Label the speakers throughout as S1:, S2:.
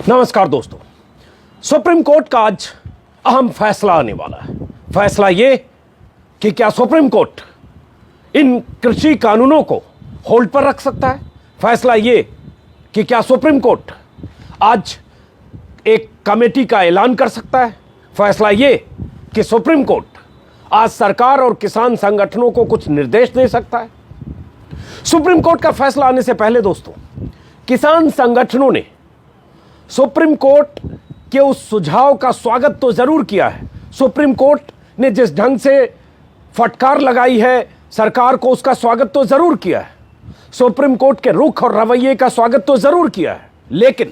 S1: नमस्कार दोस्तों, supreme court का आज अहम फैसला आने वाला है। फैसला ये कि क्या सुप्रीम कोर्ट इन कृषि कानूनों को होल्ड पर रख सकता है। फैसला ये कि क्या सुप्रीम कोर्ट आज एक कमेटी का ऐलान कर सकता है। फैसला ये कि सुप्रीम कोर्ट आज सरकार और किसान संगठनों को कुछ निर्देश दे सकता है। सुप्रीम कोर्ट का फैसला आने से पहले दोस्तों, किसान संगठनों ने सुप्रीम कोर्ट के उस सुझाव का स्वागत तो जरूर किया है। सुप्रीम कोर्ट ने जिस ढंग से फटकार लगाई है सरकार को, उसका स्वागत तो जरूर किया है। सुप्रीम कोर्ट के रुख और रवैये का स्वागत तो जरूर किया है, लेकिन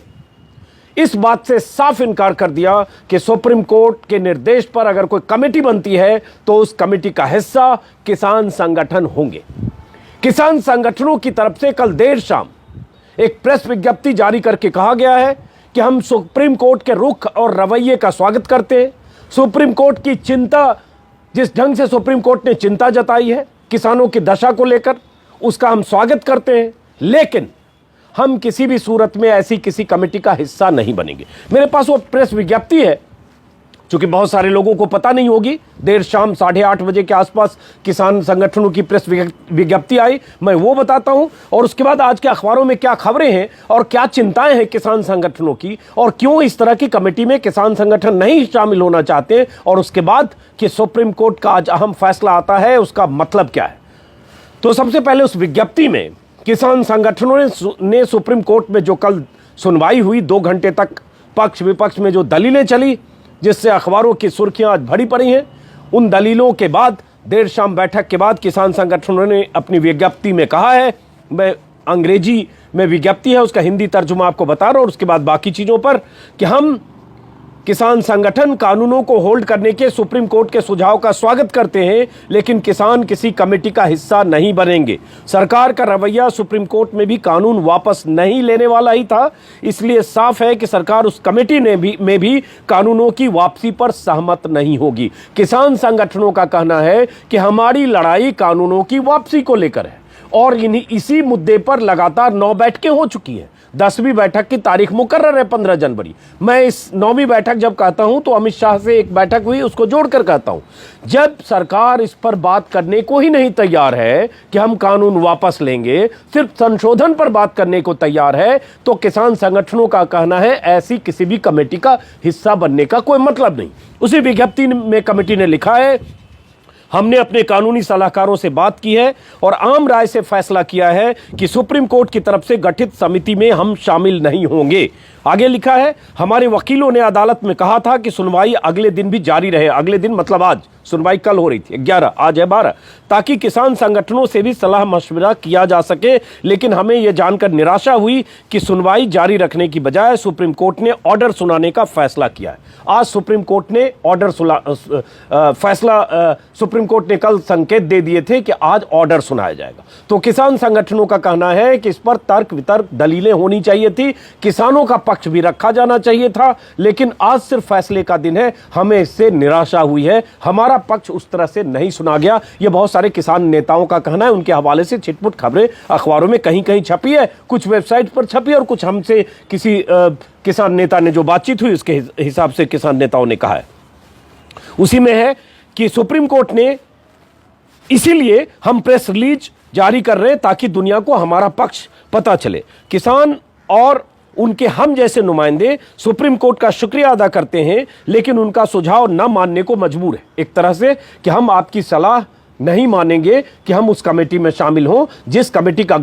S1: इस बात से साफ इनकार कर दिया कि सुप्रीम कोर्ट के निर्देश पर अगर कोई कमेटी बनती है तो उस कमेटी का हिस्सा किसान संगठन होंगे। किसान संगठनों की तरफ से कल देर शाम एक प्रेस विज्ञप्ति जारी करके कहा गया है कि हम सुप्रीम कोर्ट के रुख और रवैये का स्वागत करते हैं। सुप्रीम कोर्ट की चिंता, जिस ढंग से सुप्रीम कोर्ट ने चिंता जताई है किसानों की दशा को लेकर, उसका हम स्वागत करते हैं, लेकिन हम किसी भी सूरत में ऐसी किसी कमेटी का हिस्सा नहीं बनेंगे। मेरे पास वो प्रेस विज्ञप्ति है, क्योंकि बहुत सारे लोगों को पता नहीं होगी। देर शाम 8:30 बजे के आसपास किसान संगठनों की प्रेस विज्ञप्ति आई, मैं वो बताता हूं, और उसके बाद आज के अखबारों में क्या खबरें हैं और क्या चिंताएं हैं किसान संगठनों की, और क्यों इस तरह की कमेटी में किसान संगठन नहीं शामिल होना चाहते, और उसके बाद कि सुप्रीम कोर्ट का आज अहम फैसला आता है, उसका मतलब क्या है। तो सबसे पहले उस विज्ञप्ति में किसान संगठनों ने सुप्रीम कोर्ट में जो कल सुनवाई हुई, 2 घंटे तक पक्ष विपक्ष में जो दलीलें चली, जिससे अखबारों की सुर्खियां आज भरी पड़ी हैं, उन दलीलों के बाद देर शाम बैठक के बाद किसान संगठनों ने अपनी विज्ञप्ति में कहा है, मैं अंग्रेजी में विज्ञप्ति है उसका हिंदी तर्जुमा आपको बता रहा हूं, और उसके बाद बाकी चीजों पर, कि हम किसान संगठन कानूनों को होल्ड करने के सुप्रीम कोर्ट के सुझाव का स्वागत करते हैं, लेकिन किसान किसी कमेटी का हिस्सा नहीं बनेंगे। सरकार का रवैया सुप्रीम कोर्ट में भी कानून वापस नहीं लेने वाला ही था, इसलिए साफ है कि सरकार उस कमेटी में भी कानूनों की वापसी पर सहमत नहीं होगी। किसान संगठनों का कहना है कि हमारी लड़ाई कानूनों की वापसी को लेकर है, और इसी मुद्दे पर लगातार 9 बैठकें हो चुकी हैं। 10वीं बैठक की तारीख मुकर्रर है 15 जनवरी। मैं इस 9वीं बैठक जब कहता हूं तो अमित शाह से एक बैठक हुई, उसको जोड़कर कहता हूं। जब सरकार इस पर बात करने को ही नहीं तैयार है कि हम कानून वापस लेंगे, सिर्फ संशोधन पर बात करने को तैयार है, तो किसान संगठनों का कहना है ऐसी किसी भी कमेटी का हिस्सा बनने का कोई मतलब नहीं। उसी विज्ञप्ति में कमेटी ने लिखा है, हमने अपने कानूनी सलाहकारों से बात की है और आम राय से फैसला किया है कि सुप्रीम कोर्ट की तरफ से गठित समिति में हम शामिल नहीं होंगे। आगे लिखा है, हमारे वकीलों ने अदालत में कहा था कि सुनवाई अगले दिन भी जारी रहे। अगले दिन मतलब आज, सुनवाई कल हो रही थी 11, आज है 12, ताकि किसान संगठनों से भी सलाह मशवरा किया जा सके, लेकिन हमें यह जानकर निराशा हुई कि सुनवाई जारी रखने की बजाय सुप्रीम कोर्ट ने ऑर्डर सुनाने का फैसला किया है। आज सुप्रीम कोर्ट ने सुप्रीम कोर्ट ने कल संकेत दे दिए थे कि आज ऑर्डर सुनाया जाएगा। तो किसान संगठनों का कहना है कि इस पर तर्क वितर्क दलीलें होनी चाहिए थी, किसानों का पक्ष भी रखा जाना चाहिए था, लेकिन आज सिर्फ फैसले का दिन है, हमें इससे निराशा हुई है, हमारा पक्ष उस तरह से नहीं सुना गया। यह बहुत सारे किसान नेताओं का कहना है, उनके हवाले से छिटपुट खबरें अखबारों में कहीं कहीं छपी है, कुछ वेबसाइट पर छपी है, और कुछ हमसे किसी किसान नेता ने जो बातचीत हुई उसके हिसाब से किसान नेताओं ने कहा है। उसी में है कि सुप्रीम कोर्ट ने, इसीलिए हम प्रेस रिलीज जारी कर रहे हैं ताकि दुनिया को हमारा पक्ष पता चले। किसान और उनके हम जैसे नुमाइंदे सुप्रीम कोर्ट का शुक्रिया अदा करते हैं, लेकिन उनका सुझाव न मानने को मजबूर है, एक तरह से कि हम आपकी सलाह नहीं मानेंगे कि हम उस कमेटी में शामिल हों जिस कमेटी का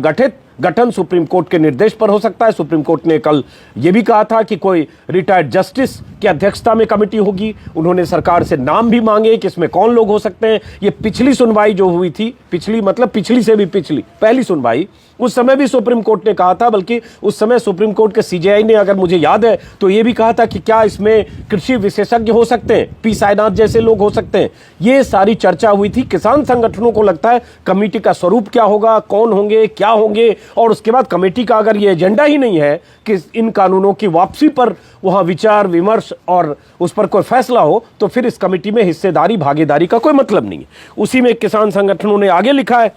S1: गठन सुप्रीम कोर्ट के निर्देश पर हो सकता है। सुप्रीम कोर्ट ने कल यह भी कहा था कि कोई रिटायर्ड जस्टिस की अध्यक्षता में कमेटी होगी। उन्होंने सरकार से नाम भी मांगे कि इसमें कौन लोग हो सकते हैं। ये पिछली सुनवाई जो हुई थी, पिछली मतलब पिछली से भी पिछली पहली सुनवाई, उस समय भी सुप्रीम कोर्ट ने कहा था, बल्कि उस समय सुप्रीम कोर्ट के सीजेआई ने, अगर मुझे याद है, तो यह भी कहा था कि क्या इसमें कृषि विशेषज्ञ हो सकते हैं, पी साईनाथ जैसे लोग हो सकते हैं। ये सारी चर्चा हुई थी। किसान संगठनों को लगता है कमेटी का स्वरूप क्या होगा, कौन होंगे, क्या होंगे, और उसके बाद कमेटी का अगर ये एजेंडा ही नहीं है कि इन कानूनों की वापसी पर वहां विचार विमर्श और उस पर कोई फैसला हो, तो फिर इस कमेटी में हिस्सेदारी भागीदारी का कोई मतलब नहीं है। उसी में किसान संगठनों ने आगे लिखा है,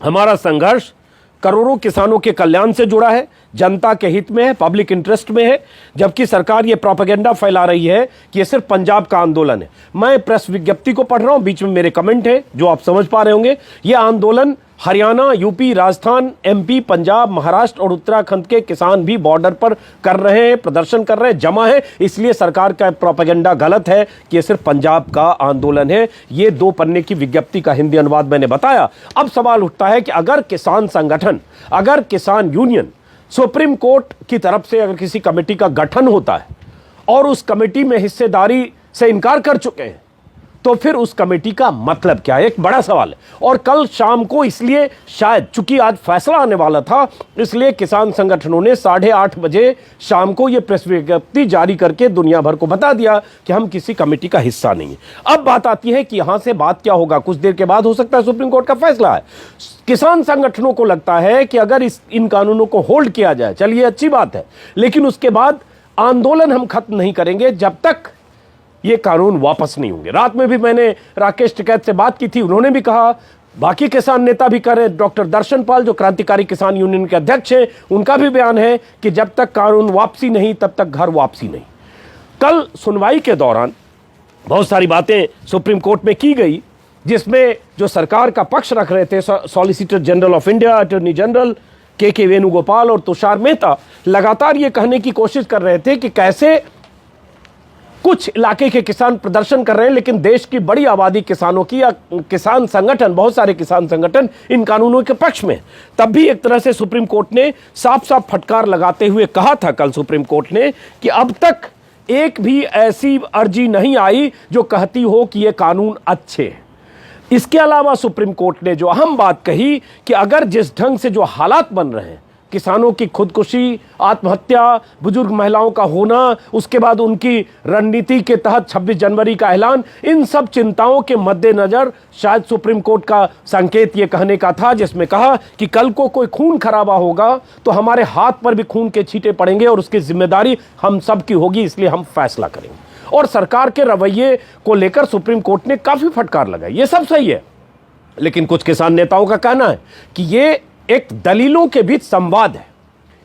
S1: हमारा संघर्ष करोड़ों किसानों के कल्याण से जुड़ा है, जनता के हित में है, पब्लिक इंटरेस्ट में है, जबकि सरकार ये प्रोपेगेंडा फैला रही है कि ये सिर्फ पंजाब का आंदोलन है। मैं प्रेस विज्ञप्ति को पढ़ रहा हूं, बीच में मेरे कमेंट है जो आप समझ पा रहे होंगे। यह आंदोलन हरियाणा, यूपी, राजस्थान, एमपी, पंजाब, महाराष्ट्र और उत्तराखंड के किसान भी बॉर्डर पर कर रहे हैं, प्रदर्शन कर रहे हैं, जमा है। इसलिए सरकार का प्रोपेगेंडा गलत है कि यह सिर्फ पंजाब का आंदोलन है। यह 2 पन्ने की विज्ञप्ति का हिंदी अनुवाद मैंने बताया। अब सवाल उठता है कि अगर किसान संगठन, अगर किसान यूनियन सुप्रीम कोर्ट की तरफ से अगर किसी कमेटी का गठन होता है और उस कमेटी में हिस्सेदारी से इनकार कर चुके हैं, तो फिर उस कमेटी का मतलब क्या है? एक बड़ा सवाल है। और कल शाम को, इसलिए शायद चूंकि आज फैसला आने वाला था, इसलिए किसान संगठनों ने 8:30 बजे शाम को यह प्रेस विज्ञप्ति जारी करके दुनिया भर को बता दिया कि हम किसी कमेटी का हिस्सा नहीं है। अब बात आती है कि यहां से बात क्या होगा। कुछ देर के बाद हो सकता है सुप्रीम कोर्ट का फैसला है। किसान संगठनों को लगता है कि अगर इन कानूनों को होल्ड किया जाए, चलिए अच्छी बात है, लेकिन उसके बाद आंदोलन हम खत्म नहीं करेंगे जब तक ये कानून वापस नहीं होंगे। रात में भी मैंने राकेश टिकैत से बात की थी, उन्होंने भी कहा, बाकी किसान नेता भी कर रहे हैं। डॉक्टर दर्शन पाल जो क्रांतिकारी किसान यूनियन के अध्यक्ष हैं, उनका भी बयान है कि जब तक कानून वापसी नहीं तब तक घर वापसी नहीं। कल सुनवाई के दौरान बहुत सारी बातें सुप्रीम कोर्ट में की गई, जिसमें जो सरकार का पक्ष रख रहे थे solicitor general of India, attorney general के वेणुगोपाल और तुषार मेहता, लगातार ये कहने की कोशिश कर रहे थे कि कैसे कुछ इलाके के किसान प्रदर्शन कर रहे हैं, लेकिन देश की बड़ी आबादी किसानों की या किसान संगठन, बहुत सारे किसान संगठन इन कानूनों के पक्ष में। तब भी एक तरह से सुप्रीम कोर्ट ने साफ साफ फटकार लगाते हुए कहा था कल सुप्रीम कोर्ट ने कि अब तक एक भी ऐसी अर्जी नहीं आई जो कहती हो कि ये कानून अच्छे हैं। इसके अलावा सुप्रीम कोर्ट ने जो अहम बात कही कि अगर जिस ढंग से जो हालात बन रहे हैं, किसानों की खुदकुशी, आत्महत्या, बुजुर्ग महिलाओं का होना, उसके बाद उनकी रणनीति के तहत 26 जनवरी का ऐलान, इन सब चिंताओं के मद्देनजर शायद सुप्रीम कोर्ट का संकेत ये कहने का था, जिसमें कहा कि कल को कोई खून खराबा होगा तो हमारे हाथ पर भी खून के छींटे पड़ेंगे और उसकी जिम्मेदारी हम सब की होगी, इसलिए हम फैसला करेंगे। और सरकार के रवैये को लेकर सुप्रीम कोर्ट ने काफी फटकार लगाई। ये सब सही है, लेकिन कुछ किसान नेताओं का कहना है कि ये एक दलीलों के बीच संवाद है,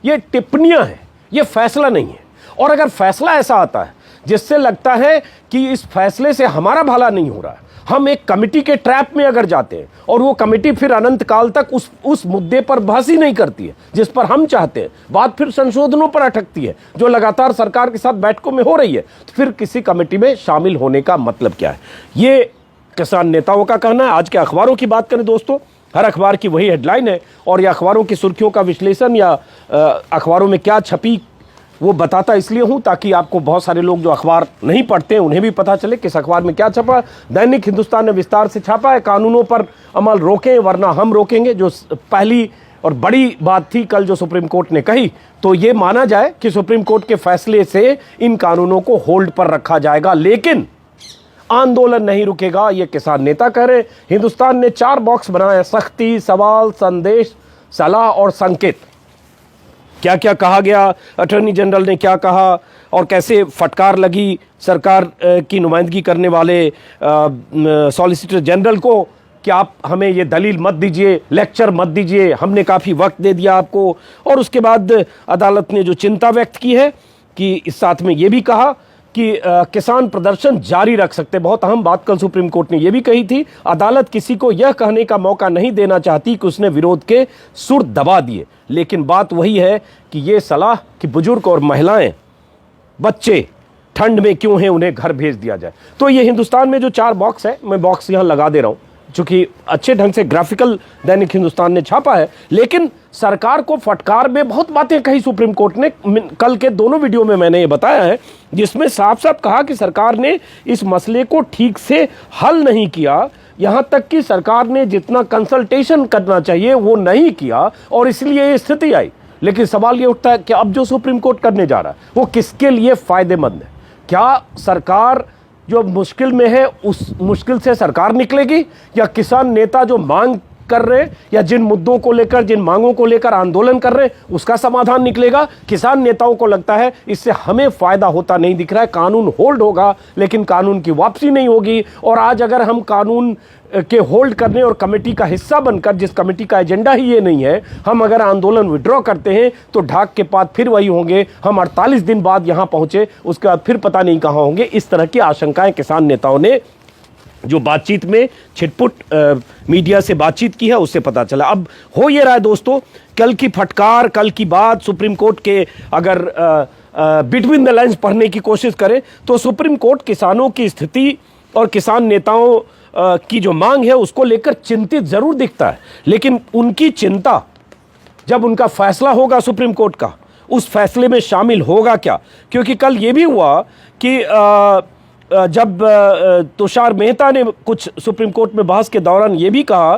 S1: ये टिप्पणियां हैं, ये फैसला नहीं है। और अगर फैसला ऐसा आता है जिससे लगता है कि इस फैसले से हमारा भला नहीं हो रहा है, हम एक कमेटी के ट्रैप में अगर जाते हैं और वो कमेटी फिर अनंत काल तक उस मुद्दे पर बहस ही नहीं करती है जिस पर हम चाहते हैं, बात फिर संशोधनों पर अटकती है जो लगातार सरकार के साथ बैठकों में हो रही है, तो फिर किसी कमेटी में शामिल होने का मतलब क्या है? ये किसान नेताओं का कहना है। आज के अखबारों की बात करें दोस्तों, हर अखबार की वही हेडलाइन है और यह अखबारों की सुर्खियों का विश्लेषण या अखबारों में क्या छपी वो बताता इसलिए हूं ताकि आपको, बहुत सारे लोग जो अखबार नहीं पढ़ते हैं उन्हें भी पता चले किस अखबार में क्या छपा। दैनिक हिंदुस्तान ने विस्तार से छापा है, कानूनों पर अमल रोकें वरना हम रोकेंगे, जो पहली और बड़ी बात थी कल जो सुप्रीम कोर्ट ने कही। तो ये माना जाए कि सुप्रीम कोर्ट के फैसले से इन कानूनों को होल्ड पर रखा जाएगा, लेकिन आंदोलन नहीं रुकेगा, ये किसान नेता कह रहे। हिंदुस्तान ने 4 बॉक्स बनाए, सख्ती, सवाल, संदेश, सलाह और संकेत। क्या क्या कहा गया, अटॉर्नी जनरल ने क्या कहा और कैसे फटकार लगी सरकार की नुमाइंदगी करने वाले सॉलिसिटर जनरल को कि आप हमें ये दलील मत दीजिए, लेक्चर मत दीजिए, हमने काफ़ी वक्त दे दिया आपको। और उसके बाद अदालत ने जो चिंता व्यक्त की है कि इस साथ में ये भी कहा कि किसान प्रदर्शन जारी रख सकते। बहुत अहम बात कल सुप्रीम कोर्ट ने यह भी कही थी, अदालत किसी को यह कहने का मौका नहीं देना चाहती कि उसने विरोध के सुर दबा दिए, लेकिन बात वही है कि यह सलाह कि बुजुर्ग और महिलाएं, बच्चे ठंड में क्यों हैं, उन्हें घर भेज दिया जाए। तो ये हिंदुस्तान में जो 4 बॉक्स है, मैं बॉक्स यहां लगा दे रहा हूं चूंकि अच्छे ढंग से ग्राफिकल दैनिक हिंदुस्तान ने छापा है, लेकिन सरकार को फटकार में बहुत बातें कही सुप्रीम कोर्ट ने। कल के दोनों वीडियो में मैंने ये बताया है, जिसमें साफ साफ कहा कि सरकार ने इस मसले को ठीक से हल नहीं किया, यहां तक कि सरकार ने जितना कंसल्टेशन करना चाहिए वो नहीं किया और इसलिए ये स्थिति आई। लेकिन सवाल ये उठता है कि अब जो सुप्रीम कोर्ट करने जा रहा है वो किसके लिए फायदेमंद है? क्या सरकार जो मुश्किल में है उस मुश्किल से सरकार निकलेगी, या किसान नेता जो मांग कर रहे हैं या जिन मुद्दों को लेकर, जिन मांगों को लेकर आंदोलन कर रहे हैं, उसका समाधान निकलेगा। किसान नेताओं को लगता है इससे हमें फायदा होता नहीं दिख रहा है, कानून होल्ड होगा लेकिन कानून की वापसी नहीं होगी। और आज अगर हम कानून के होल्ड करने और कमेटी का हिस्सा बनकर, जिस कमेटी का एजेंडा ही ये नहीं है, हम अगर आंदोलन विड्रॉ करते हैं तो ढाक के बाद फिर वही होंगे। हम 48 दिन बाद यहां पहुंचे, उसके बाद फिर पता नहीं कहां होंगे। इस तरह की आशंकाएं किसान नेताओं ने जो बातचीत में छिटपुट मीडिया से बातचीत की है उससे पता चला। अब हो ये रहा है दोस्तों, कल की फटकार, कल की बात सुप्रीम कोर्ट के अगर बिटवीन द लाइन्स पढ़ने की कोशिश करें तो सुप्रीम कोर्ट किसानों की स्थिति और किसान नेताओं की जो मांग है उसको लेकर चिंतित जरूर दिखता है, लेकिन उनकी चिंता जब उनका फैसला होगा सुप्रीम कोर्ट का, उस फैसले में शामिल होगा क्या? क्योंकि कल ये भी हुआ कि जब तुषार मेहता ने कुछ सुप्रीम कोर्ट में बहस के दौरान ये भी कहा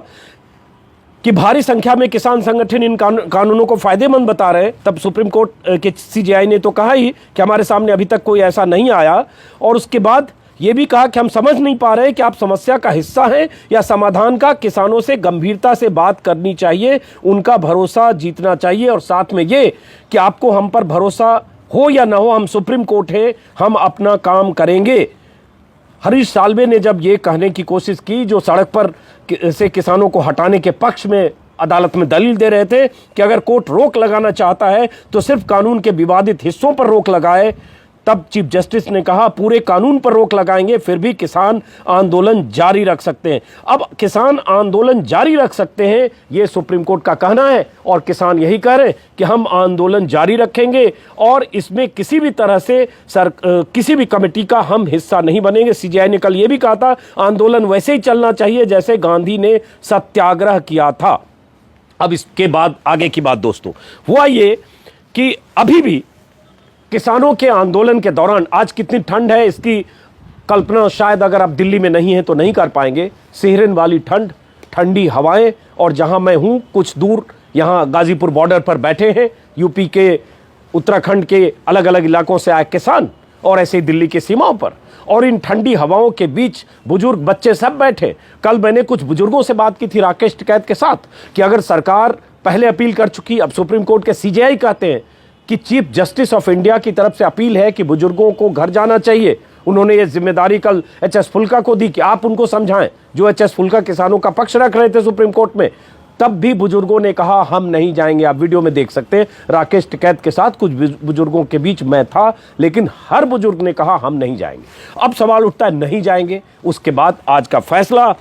S1: कि भारी संख्या में किसान संगठन इन कानूनों को फायदेमंद बता रहे, तब सुप्रीम कोर्ट के सीजेआई ने तो कहा ही कि हमारे सामने अभी तक कोई ऐसा नहीं आया। और उसके बाद ये भी कहा कि हम समझ नहीं पा रहे कि आप समस्या का हिस्सा हैं या समाधान का। किसानों से गंभीरता से बात करनी चाहिए, उनका भरोसा जीतना चाहिए, और साथ में ये कि आपको हम पर भरोसा हो या ना हो, हम सुप्रीम कोर्ट है, हम अपना काम करेंगे। हरीश साल्वे ने जब ये कहने की कोशिश की, जो सड़क पर से किसानों को हटाने के पक्ष में अदालत में दलील दे रहे थे कि अगर कोर्ट रोक लगाना चाहता है तो सिर्फ कानून के विवादित हिस्सों पर रोक लगाए, तब चीफ जस्टिस ने कहा पूरे कानून पर रोक लगाएंगे फिर भी किसान आंदोलन जारी रख सकते हैं। अब किसान आंदोलन जारी रख सकते हैं, यह सुप्रीम कोर्ट का कहना है, और किसान यही कह रहे हैं कि हम आंदोलन जारी रखेंगे और इसमें किसी भी तरह से किसी भी कमेटी का हम हिस्सा नहीं बनेंगे। सीजेआई ने कल यह भी कहा था आंदोलन वैसे ही चलना चाहिए जैसे गांधी ने सत्याग्रह किया था। अब इसके बाद आगे की बात दोस्तों, हुआ ये कि अभी भी किसानों के आंदोलन के दौरान, आज कितनी ठंड है इसकी कल्पना शायद अगर आप दिल्ली में नहीं हैं तो नहीं कर पाएंगे। सिहरन वाली ठंड, ठंडी हवाएं, और जहां मैं हूं कुछ दूर यहां गाजीपुर बॉर्डर पर बैठे हैं यूपी के, उत्तराखंड के अलग अलग इलाकों से आए किसान, और ऐसे ही दिल्ली की सीमाओं पर, और इन ठंडी हवाओं के बीच बुजुर्ग बच्चे सब बैठे। कल मैंने कुछ बुजुर्गों से बात की थी राकेश टिकैत के साथ कि अगर सरकार पहले अपील कर चुकी, अब सुप्रीम कोर्ट के सीजेआई कहते हैं कि चीफ जस्टिस ऑफ इंडिया की तरफ से अपील है कि बुजुर्गों को घर जाना चाहिए। उन्होंने ये जिम्मेदारी कल एच.एस. फुल्का को दी कि आप उनको समझाएं, जो एच.एस. फुल्का किसानों का पक्ष रख रहे थे सुप्रीम कोर्ट में। तब भी बुजुर्गों ने कहा हम नहीं जाएंगे। आप वीडियो में देख सकते हैं, राकेश टिकैत के साथ कुछ बुजुर्गों के बीच मैं था, लेकिन हर बुजुर्ग ने कहा हम नहीं जाएंगे। अब सवाल उठता है नहीं जाएंगे, उसके बाद आज का फैसला।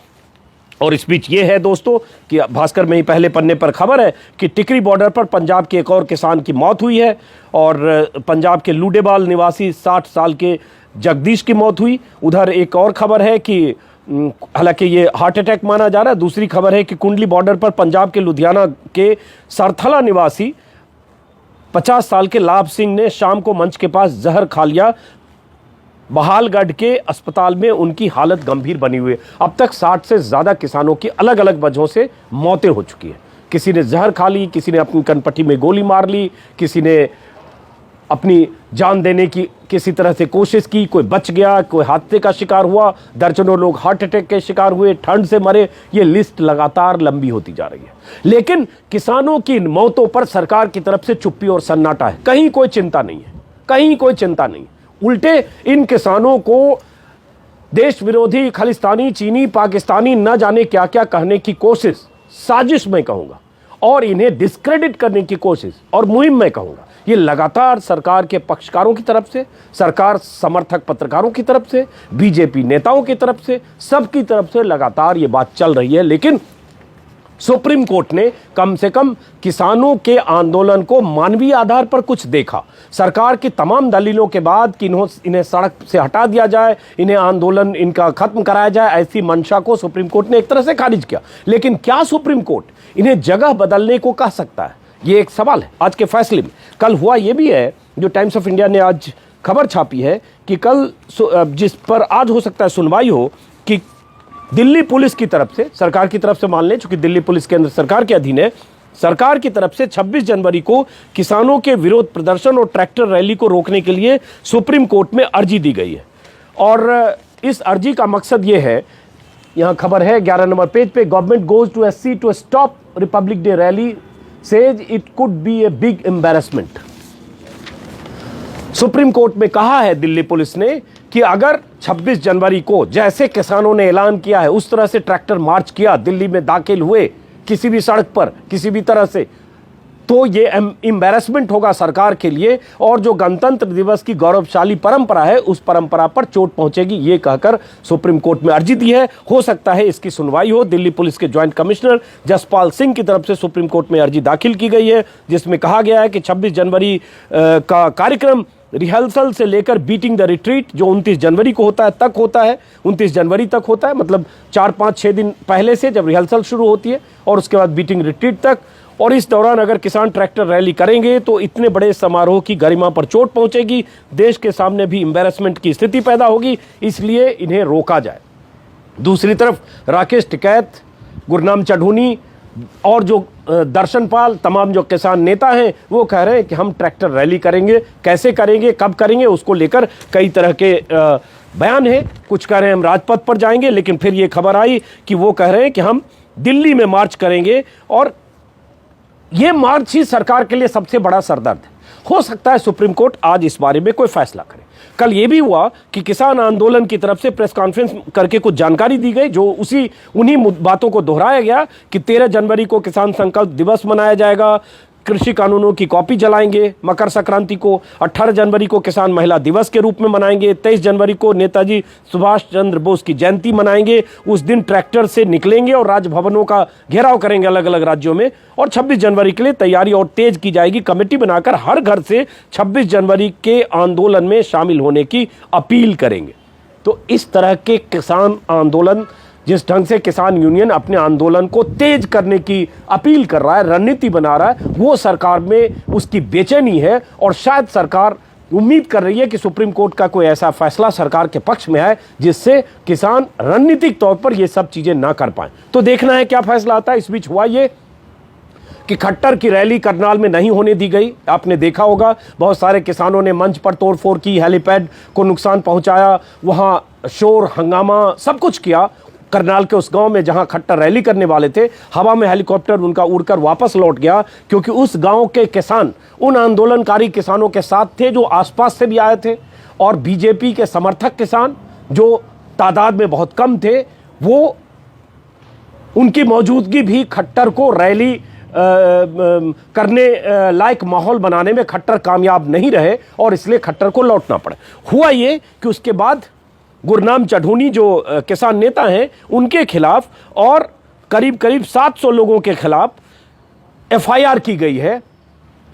S1: और इस बीच ये है दोस्तों कि भास्कर में ही पहले पन्ने पर खबर है कि टिकरी बॉर्डर पर पंजाब के एक और किसान की मौत हुई है, और पंजाब के लूडेबाल निवासी 60 साल के जगदीश की मौत हुई। उधर एक और खबर है कि हालांकि ये हार्ट अटैक माना जा रहा है। दूसरी खबर है कि कुंडली बॉर्डर पर पंजाब के लुधियाना के सरथला निवासी 50 साल के लाभ सिंह ने शाम को मंच के पास जहर खा लिया। बहालगढ़ के अस्पताल में उनकी हालत गंभीर बनी हुई है। अब तक 60 से ज्यादा किसानों की अलग अलग वजहों से मौतें हो चुकी है। किसी ने जहर खा ली, किसी ने अपनी कनपट्टी में गोली मार ली, किसी ने अपनी जान देने की किसी तरह से कोशिश की, कोई बच गया, कोई हादसे का शिकार हुआ, दर्जनों लोग हार्ट अटैक के शिकार हुए, ठंड से मरे। ये लिस्ट लगातार लंबी होती जा रही है, लेकिन किसानों की इन मौतों पर सरकार की तरफ से चुप्पी और सन्नाटा है। कहीं कोई चिंता नहीं है, कहीं कोई चिंता नहीं। उल्टे इन किसानों को देश विरोधी, खालिस्तानी, चीनी, पाकिस्तानी न जाने क्या क्या कहने की कोशिश, साजिश मैं कहूंगा, और इन्हें डिस्क्रेडिट करने की कोशिश और मुहिम मैं कहूंगा, ये लगातार सरकार के पक्षकारों की तरफ से, सरकार समर्थक पत्रकारों की तरफ से, बीजेपी नेताओं की तरफ से, सबकी तरफ से लगातार ये बात चल रही है। लेकिन सुप्रीम कोर्ट ने कम से कम किसानों के आंदोलन को मानवीय आधार पर कुछ देखा। सरकार की तमाम दलीलों के बाद कि इन्हें सड़क से हटा दिया जाए, इन्हें आंदोलन इनका खत्म कराया जाए, ऐसी मंशा को सुप्रीम कोर्ट ने एक तरह से खारिज किया। लेकिन क्या सुप्रीम कोर्ट इन्हें जगह बदलने को कह सकता है? ये एक सवाल है आज के फैसले में। कल हुआ ये भी है, जो टाइम्स ऑफ इंडिया ने आज खबर छापी है कि कल जिस पर आज हो सकता है सुनवाई हो, कि दिल्ली पुलिस की तरफ से, सरकार की तरफ से मान लें, चूंकि दिल्ली पुलिस केंद्र सरकार के अधीन है, सरकार की तरफ से 26 जनवरी को किसानों के विरोध प्रदर्शन और ट्रैक्टर रैली को रोकने के लिए सुप्रीम कोर्ट में अर्जी दी गई है। और इस अर्जी का मकसद ये है यहां खबर है 11 नंबर पेज पे, government goes to SC to stop Republic Day rally, says it could be a big embarrassment. Supreme court में कहा है दिल्ली पुलिस ने कि अगर 26 जनवरी को जैसे किसानों ने ऐलान किया है उस तरह से ट्रैक्टर मार्च किया, दिल्ली में दाखिल हुए किसी भी सड़क पर किसी भी तरह से, तो ये एम्बैरेसमेंट होगा सरकार के लिए और जो गणतंत्र दिवस की गौरवशाली परंपरा है उस परंपरा पर चोट पहुंचेगी, ये कहकर सुप्रीम कोर्ट में अर्जी दी है। हो सकता है इसकी सुनवाई हो। दिल्ली पुलिस के ज्वाइंट कमिश्नर जसपाल सिंह की तरफ से सुप्रीम कोर्ट में अर्जी दाखिल की गई है, जिसमें कहा गया है कि 26 जनवरी का कार्यक्रम रिहर्सल से लेकर बीटिंग द रिट्रीट जो 29 जनवरी को होता है तक होता है, 29 जनवरी तक होता है, मतलब 4-5-6 दिन पहले से जब रिहर्सल शुरू होती है और उसके बाद बीटिंग रिट्रीट तक। और इस दौरान अगर किसान ट्रैक्टर रैली करेंगे तो इतने बड़े समारोह की गरिमा पर चोट पहुंचेगी, देश के सामने भी एम्बैरेसमेंट की स्थिति पैदा होगी, इसलिए इन्हें रोका जाए। दूसरी तरफ राकेश टिकैत, गुरनाम चढ़ूनी और जो दर्शनपाल, तमाम जो किसान नेता हैं वो कह रहे हैं कि हम ट्रैक्टर रैली करेंगे, कैसे करेंगे, कब करेंगे, उसको लेकर कई तरह के बयान हैं। कुछ कह रहे हैं हम राजपथ पर जाएंगे, लेकिन फिर ये खबर आई कि वो कह रहे हैं कि हम दिल्ली में मार्च करेंगे और ये मार्च ही सरकार के लिए सबसे बड़ा सरदर्द है। हो सकता है सुप्रीम कोर्ट आज इस बारे में कोई फैसला करे। कल ये भी हुआ कि किसान आंदोलन की तरफ से प्रेस कॉन्फ्रेंस करके कुछ जानकारी दी गई, जो उन्हीं बातों को दोहराया गया कि 13 जनवरी को किसान संकल्प दिवस मनाया जाएगा, कृषि कानूनों की कॉपी जलाएंगे मकर संक्रांति को, 18 जनवरी को किसान महिला दिवस के रूप में मनाएंगे, 23 जनवरी को नेताजी सुभाष चंद्र बोस की जयंती मनाएंगे, उस दिन ट्रैक्टर से निकलेंगे और राजभवनों का घेराव करेंगे अलग अलग राज्यों में, और 26 जनवरी के लिए तैयारी और तेज की जाएगी। कमेटी बनाकर हर घर से 26 जनवरी के आंदोलन में शामिल होने की अपील करेंगे। तो इस तरह के किसान आंदोलन, जिस ढंग से किसान यूनियन अपने आंदोलन को तेज करने की अपील कर रहा है, रणनीति बना रहा है, वो सरकार में उसकी बेचैनी है और शायद सरकार उम्मीद कर रही है कि सुप्रीम कोर्ट का कोई ऐसा फैसला सरकार के पक्ष में है जिससे किसान रणनीतिक तौर पर ये सब चीजें ना कर पाए। तो देखना है क्या फैसला आता है। इस बीच हुआ ये कि खट्टर की रैली करनाल में नहीं होने दी गई। आपने देखा होगा बहुत सारे किसानों ने मंच पर तोड़फोड़ की, हेलीपैड को नुकसान पहुंचाया, वहां शोर हंगामा सब कुछ किया। करनाल के उस गांव में जहां खट्टर रैली करने वाले थे, हवा में हेलीकॉप्टर उनका उड़कर वापस लौट गया, क्योंकि उस गांव के किसान उन आंदोलनकारी किसानों के साथ थे जो आसपास से भी आए थे, और बीजेपी के समर्थक किसान जो तादाद में बहुत कम थे, वो उनकी मौजूदगी भी खट्टर को रैली करने लायक माहौल बनाने में खट्टर कामयाब नहीं रहे और इसलिए खट्टर को लौटना पड़ा। हुआ ये कि उसके बाद गुरनाम चढ़ूनी जो किसान नेता हैं उनके खिलाफ और करीब करीब 700 लोगों के खिलाफ एफआईआर की गई है,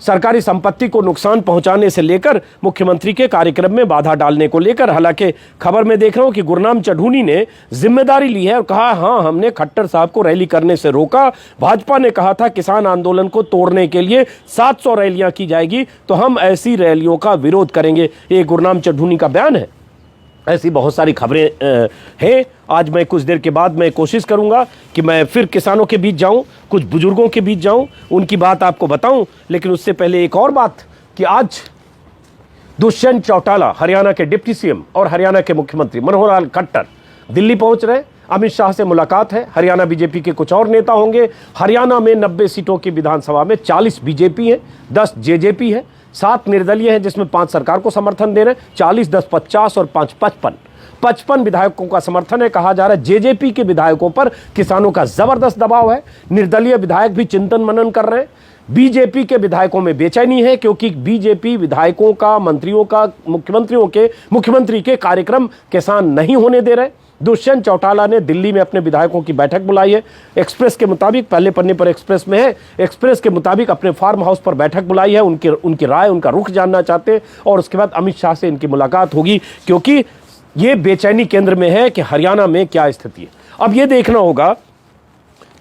S1: सरकारी संपत्ति को नुकसान पहुंचाने से लेकर मुख्यमंत्री के कार्यक्रम में बाधा डालने को लेकर। हालांकि खबर में देख रहा हूं कि गुरनाम चढ़ूनी ने जिम्मेदारी ली है और कहा हां हमने खट्टर साहब को रैली करने से रोका, भाजपा ने कहा था किसान आंदोलन को तोड़ने के लिए 700 रैलियां की जाएगी तो हम ऐसी रैलियों का विरोध करेंगे। ये गुरनाम चढ़ूनी का बयान है। ऐसी बहुत सारी खबरें हैं। आज मैं कुछ देर के बाद मैं कोशिश करूंगा कि मैं फिर किसानों के बीच जाऊं, कुछ बुजुर्गों के बीच जाऊं, उनकी बात आपको बताऊं, लेकिन उससे पहले एक और बात कि आज दुष्यंत चौटाला हरियाणा के डिप्टी सीएम और हरियाणा के मुख्यमंत्री मनोहर लाल खट्टर दिल्ली पहुंच रहे हैं। अमित शाह से मुलाकात है, हरियाणा बीजेपी के कुछ और नेता होंगे। हरियाणा में 90 सीटों की विधानसभा में 40 बीजेपी है, 10 जेजेपी है, 7 निर्दलीय हैं जिसमें 5 सरकार को समर्थन दे रहे हैं, 40, 10, 50 और 5, 55 विधायकों का समर्थन है। कहा जा रहा है जेजेपी के विधायकों पर किसानों का जबरदस्त दबाव है, निर्दलीय विधायक भी चिंतन मनन कर रहे हैं। बीजेपी के विधायकों में बेचैनी है क्योंकि बीजेपी विधायकों का, मंत्रियों का, मुख्यमंत्री के कार्यक्रम किसान नहीं होने दे रहे। दुष्यंत चौटाला ने दिल्ली में अपने विधायकों की बैठक बुलाई है। एक्सप्रेस के मुताबिक, पहले पन्ने पर एक्सप्रेस में है, एक्सप्रेस के मुताबिक अपने फार्म हाउस पर बैठक बुलाई है। उनकी राय, उनका रुख जानना चाहते हैं और उसके बाद अमित शाह से इनकी मुलाकात होगी, क्योंकि ये बेचैनी केंद्र में है कि हरियाणा में क्या स्थिति है। अब ये देखना होगा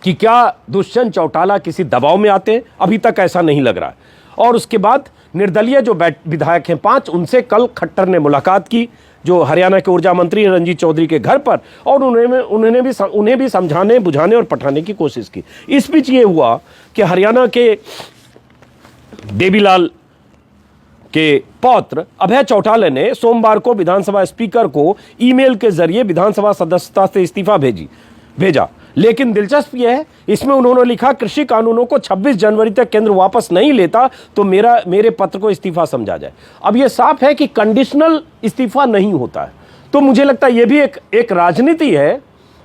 S1: कि क्या दुष्यंत चौटाला किसी दबाव में आते हैं, अभी तक ऐसा नहीं लग रहा है। और उसके बाद निर्दलीय जो विधायक हैं 5, उनसे कल खट्टर ने मुलाकात की, जो हरियाणा के ऊर्जा मंत्री रंजीत चौधरी के घर पर, और उन्हें भी समझाने, बुझाने और पठाने की कोशिश की। इस बीच ये हुआ कि हरियाणा के देवीलाल कि पौत्र अभय चौटाला ने सोमवार को विधानसभा स्पीकर को ईमेल के जरिए विधानसभा सदस्यता से इस्तीफा भेजा। लेकिन दिलचस्प यह है, इसमें उन्होंने लिखा कृषि कानूनों को 26 जनवरी तक केंद्र वापस नहीं लेता तो मेरे पत्र को इस्तीफा समझा जाए। अब यह साफ है कि कंडीशनल इस्तीफा नहीं होता है। तो मुझे लगता है यह भी एक राजनीति है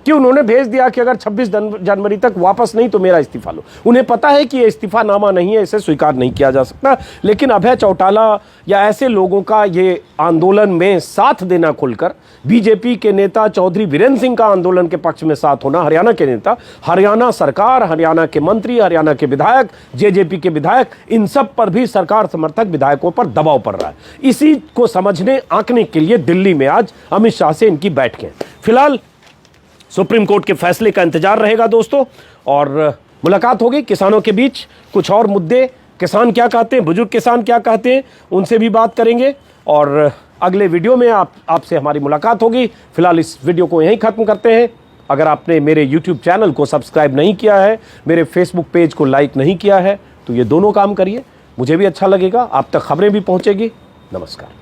S1: कि उन्होंने भेज दिया कि अगर 26 जनवरी तक वापस नहीं तो मेरा इस्तीफा लो। उन्हें पता है कि यह इस्तीफानामा नहीं है, इसे स्वीकार नहीं किया जा सकता। लेकिन अभय चौटाला या ऐसे लोगों का ये आंदोलन में साथ देना खुलकर, बीजेपी के नेता चौधरी वीरेंद्र सिंह का आंदोलन के पक्ष में साथ होना, हरियाणा के नेता, हरियाणा सरकार, हरियाणा के मंत्री, हरियाणा के विधायक, जेजेपी के विधायक, इन सब पर भी सरकार समर्थक विधायकों पर दबाव पड़ रहा है। इसी को समझने आंकने के लिए दिल्ली में आज अमित शाह से इनकी बैठकें। फिलहाल सुप्रीम कोर्ट के फैसले का इंतजार रहेगा दोस्तों, और मुलाकात होगी किसानों के बीच। कुछ और मुद्दे, किसान क्या कहते हैं, बुजुर्ग किसान क्या कहते हैं, उनसे भी बात करेंगे। और अगले वीडियो में आपसे हमारी मुलाकात होगी। फिलहाल इस वीडियो को यहीं खत्म करते हैं। अगर आपने मेरे यूट्यूब चैनल को सब्सक्राइब नहीं किया है, मेरे फेसबुक पेज को लाइक नहीं किया है, तो ये दोनों काम करिए, मुझे भी अच्छा लगेगा, आप तक खबरें भी पहुंचेगी। नमस्कार।